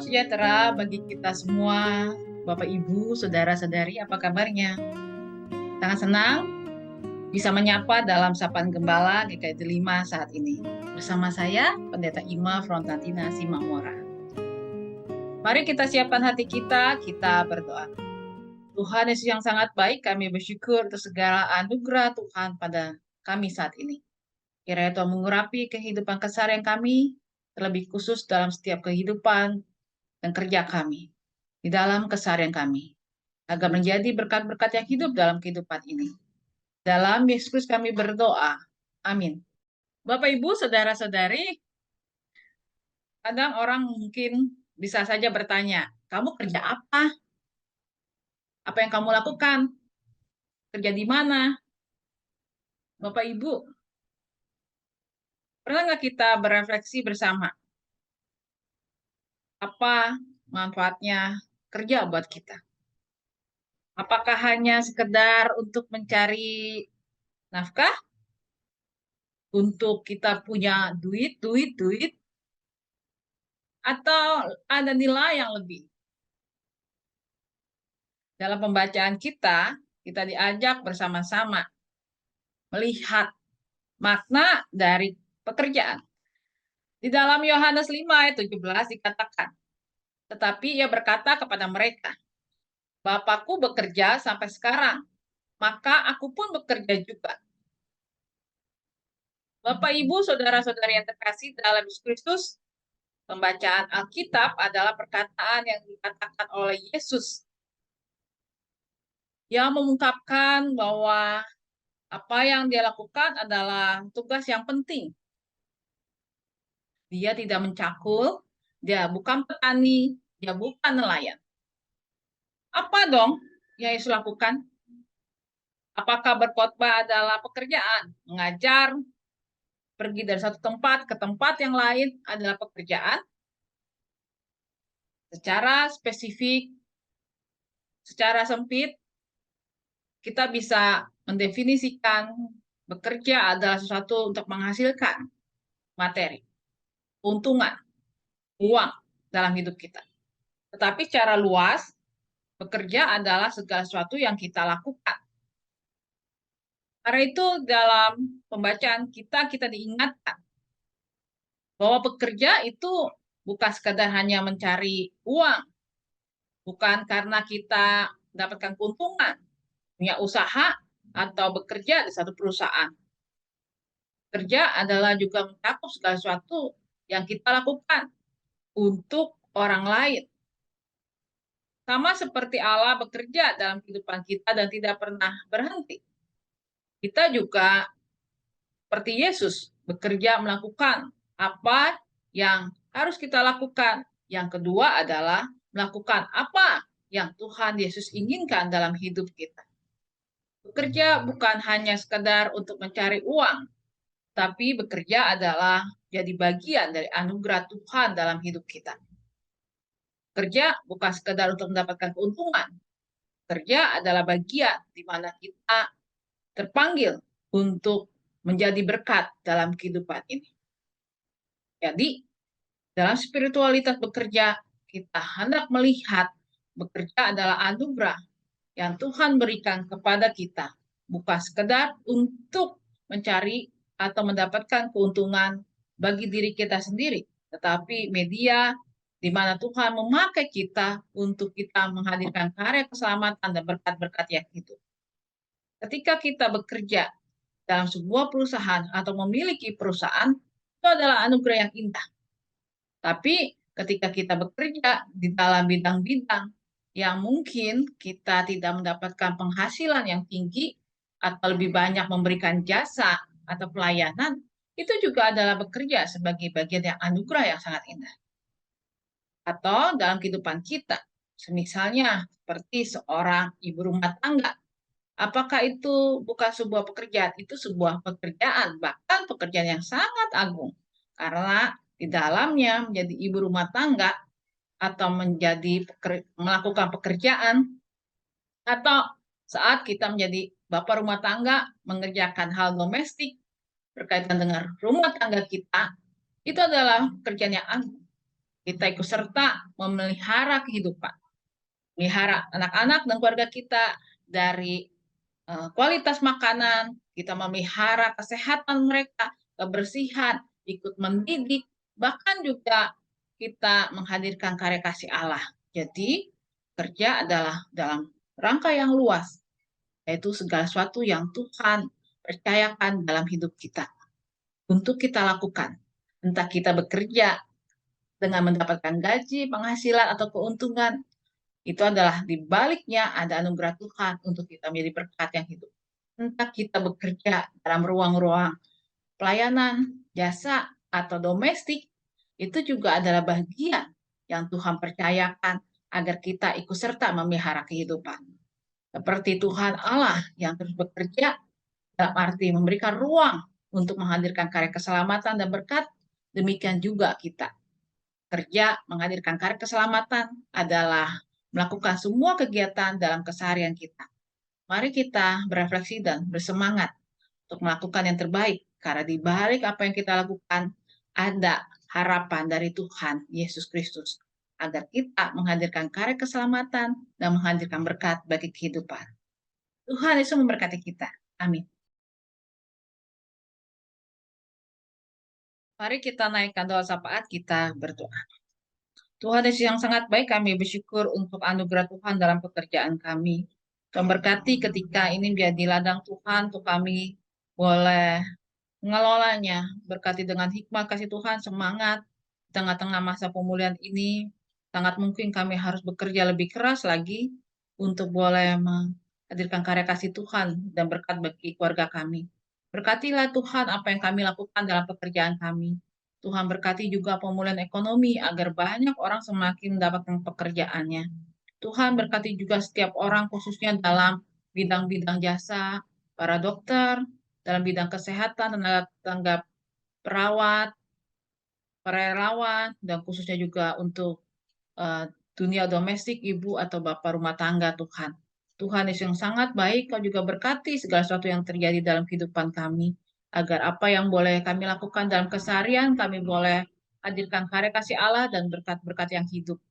sejahtera bagi kita semua, Bapak Ibu, saudara-saudari, apa kabarnya? Sangat senang bisa menyapa dalam Sapaan Gembala GKI 5 saat ini. Bersama saya, Pendeta Ima Frontantina Simamora. Mari kita siapkan hati kita berdoa. Tuhan Yesus yang sangat baik, kami bersyukur untuk segala anugerah Tuhan pada kami saat ini. Kiranya Tuhan mengurapi kehidupan keseharian kami, terlebih khusus dalam setiap kehidupan dan kerja kami, di dalam keseharian kami, agar menjadi berkat-berkat yang hidup dalam kehidupan ini. Dalam Yesus kami berdoa. Amin. Bapak, Ibu, saudara-saudari, kadang orang mungkin bisa saja bertanya, kamu kerja apa? Apa yang kamu lakukan? Kerja di mana? Bapak, Ibu, pernah nggak kita berefleksi bersama? Apa manfaatnya kerja buat kita? Apakah hanya sekedar untuk mencari nafkah? Untuk kita punya duit, atau ada nilai yang lebih? Dalam pembacaan kita diajak bersama-sama melihat makna dari pekerjaan. Di dalam Yohanes 5 ayat 17 dikatakan, tetapi ia berkata kepada mereka, Bapakku bekerja sampai sekarang, maka aku pun bekerja juga. Bapak, Ibu, saudara-saudari yang terkasih dalam Yesus Kristus, pembacaan Alkitab adalah perkataan yang dikatakan oleh Yesus yang mengungkapkan bahwa apa yang dia lakukan adalah tugas yang penting. Dia tidak mencakul, dia bukan petani, dia bukan nelayan. Apa dong yang Yesus lakukan? Apakah berkhotbah adalah pekerjaan? Mengajar, pergi dari satu tempat ke tempat yang lain adalah pekerjaan? Secara spesifik, secara sempit, kita bisa mendefinisikan bekerja adalah sesuatu untuk menghasilkan materi, keuntungan, uang dalam hidup kita. Tetapi secara luas, bekerja adalah segala sesuatu yang kita lakukan. Karena itu dalam pembacaan kita diingatkan bahwa bekerja itu bukan sekadar hanya mencari uang, bukan karena kita mendapatkan keuntungan, punya usaha, atau bekerja di satu perusahaan. Kerja adalah juga mencakup segala sesuatu yang kita lakukan untuk orang lain. Sama seperti Allah bekerja dalam kehidupan kita dan tidak pernah berhenti. Kita juga seperti Yesus bekerja melakukan apa yang harus kita lakukan. Yang kedua adalah melakukan apa yang Tuhan Yesus inginkan dalam hidup kita. Bekerja bukan hanya sekedar untuk mencari uang, tapi bekerja adalah jadi bagian dari anugerah Tuhan dalam hidup kita. Kerja bukan sekedar untuk mendapatkan keuntungan. Kerja adalah bagian di mana kita terpanggil untuk menjadi berkat dalam kehidupan ini. Jadi, dalam spiritualitas bekerja, kita hendak melihat bekerja adalah anugerah yang Tuhan berikan kepada kita. Bukan sekedar untuk mencari atau mendapatkan keuntungan bagi diri kita sendiri, tetapi media di mana Tuhan memakai kita untuk kita menghadirkan karya keselamatan dan berkat-berkat yang hidup. Ketika kita bekerja dalam sebuah perusahaan atau memiliki perusahaan, itu adalah anugerah yang indah. Tapi ketika kita bekerja di dalam bidang-bidang yang mungkin kita tidak mendapatkan penghasilan yang tinggi atau lebih banyak memberikan jasa atau pelayanan, itu juga adalah bekerja sebagai bagian yang anugerah yang sangat indah. Atau dalam kehidupan kita, misalnya seperti seorang ibu rumah tangga, apakah itu bukan sebuah pekerjaan? Itu sebuah pekerjaan, bahkan pekerjaan yang sangat agung. Karena di dalamnya menjadi ibu rumah tangga atau melakukan pekerjaan, atau saat kita menjadi bapak rumah tangga mengerjakan hal domestik berkaitan dengan rumah tangga kita, itu adalah pekerjaan yang agung. kita ikut serta memelihara kehidupan, memelihara anak-anak dan keluarga kita dari kualitas makanan, kita memelihara kesehatan mereka, kebersihan, ikut mendidik, bahkan juga kita menghadirkan karya kasih Allah. Jadi, kerja adalah dalam rangka yang luas, yaitu segala sesuatu yang Tuhan percayakan dalam hidup kita untuk kita lakukan. Entah kita bekerja dengan mendapatkan gaji, penghasilan, atau keuntungan, itu adalah di baliknya ada anugerah Tuhan untuk kita menjadi berkat yang hidup. Entah kita bekerja dalam ruang-ruang pelayanan, jasa, atau domestik, itu juga adalah bagian yang Tuhan percayakan agar kita ikut serta memelihara kehidupan. Seperti Tuhan Allah yang terus bekerja dalam arti memberikan ruang untuk menghadirkan karya keselamatan dan berkat, demikian juga kita. Kerja menghadirkan karya keselamatan adalah melakukan semua kegiatan dalam keseharian kita. Mari kita berefleksi dan bersemangat untuk melakukan yang terbaik, karena di balik apa yang kita lakukan ada harapan dari Tuhan Yesus Kristus, agar kita menghadirkan karya keselamatan dan menghadirkan berkat bagi kehidupan. Tuhan Yesus memberkati kita. Amin. Mari kita naikkan doa syafaat, kita berdoa. Tuhan Yesus yang sangat baik, kami bersyukur untuk anugerah Tuhan dalam pekerjaan kami. Tuhan berkati ketika ini menjadi ladang Tuhan untuk kami boleh mengelolanya. Berkati dengan hikmat kasih Tuhan, semangat di tengah-tengah masa pemulihan ini. Sangat mungkin kami harus bekerja lebih keras lagi untuk boleh menghadirkan karya kasih Tuhan dan berkat bagi keluarga kami. Berkatilah Tuhan apa yang kami lakukan dalam pekerjaan kami. Tuhan berkati juga pemulihan ekonomi agar banyak orang semakin mendapatkan pekerjaannya. Tuhan berkati juga setiap orang khususnya dalam bidang-bidang jasa, para dokter, dalam bidang kesehatan, tenaga perawat, relawan, dan khususnya juga untuk dunia domestik, ibu atau bapak rumah tangga Tuhan. Tuhan Yesus yang sangat baik, Kau juga berkati segala sesuatu yang terjadi dalam kehidupan kami, agar apa yang boleh kami lakukan dalam keseharian, kami boleh hadirkan karya kasih Allah dan berkat-berkat yang hidup.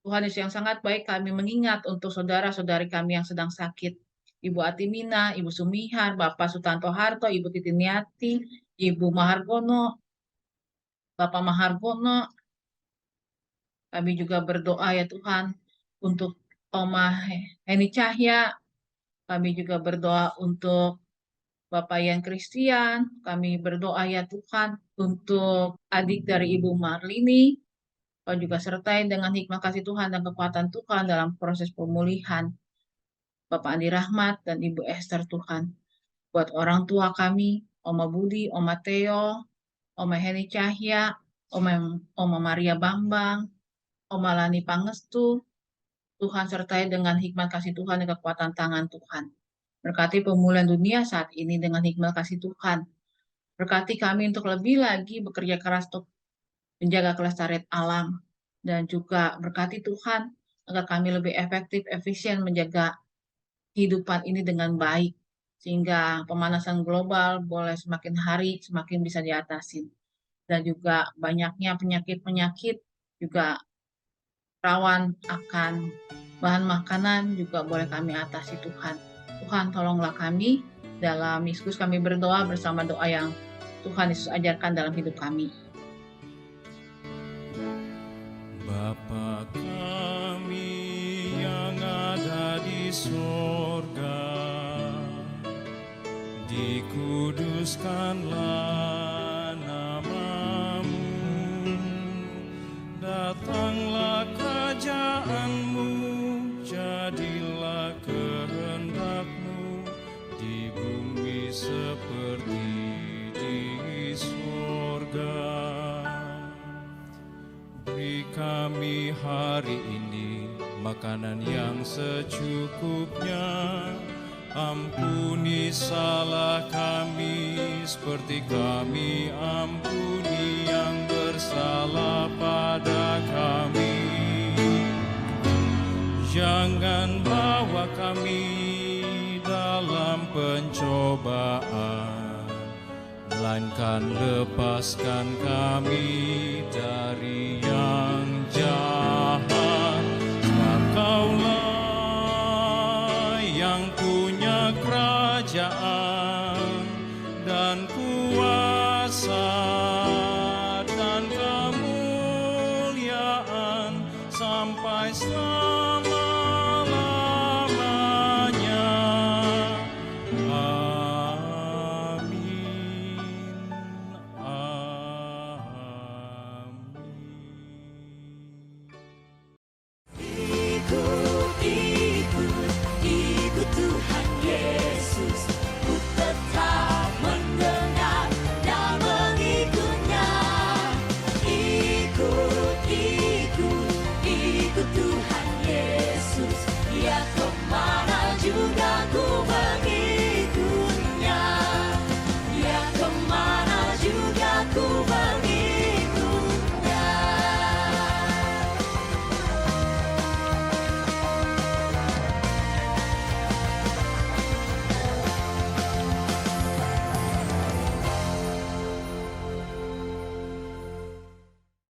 Tuhan Yesus yang sangat baik, kami mengingat untuk saudara-saudari kami yang sedang sakit. Ibu Atimina, Ibu Sumihan, Bapak Sutanto Harto, Ibu Titiniati, Ibu Mahargono, Bapak Mahargono. Kami juga berdoa ya Tuhan untuk Oma Heni Cahya. Kami juga berdoa untuk Bapak Yan Christian. Kami berdoa ya Tuhan untuk adik dari Ibu Marlini. Kau juga sertai dengan hikmat kasih Tuhan dan kekuatan Tuhan dalam proses pemulihan. Bapak Andi Rahmat dan Ibu Esther Tuhan. Buat orang tua kami, Oma Budi, Oma Theo, Oma Heni Cahya, Oma Maria Bambang, Oma Lani Pangestu, Tuhan sertai dengan hikmat kasih Tuhan dan kekuatan tangan Tuhan. Berkati pemulihan dunia saat ini dengan hikmat kasih Tuhan. Berkati kami untuk lebih lagi bekerja keras untuk menjaga kelestarian alam. Dan juga berkati Tuhan agar kami lebih efektif, efisien menjaga kehidupan ini dengan baik. Sehingga pemanasan global boleh semakin hari semakin bisa diatasi. Dan juga banyaknya penyakit-penyakit juga rawan akan bahan makanan juga boleh kami atasi Tuhan. Tuhan tolonglah kami dalam Yesus kami berdoa bersama doa yang Tuhan Yesus ajarkan dalam hidup kami. Bapa kami yang ada di sorga, dikuduskanlah namamu, datanglah kerajaan-Mu, jadilah kehendak-Mu di bumi seperti di sorga. Beri kami hari ini makanan yang secukupnya, ampuni salah kami seperti kami ampuni yang bersalah pada kami. Jangan bawa kami dalam pencobaan, melainkan lepaskan kami dari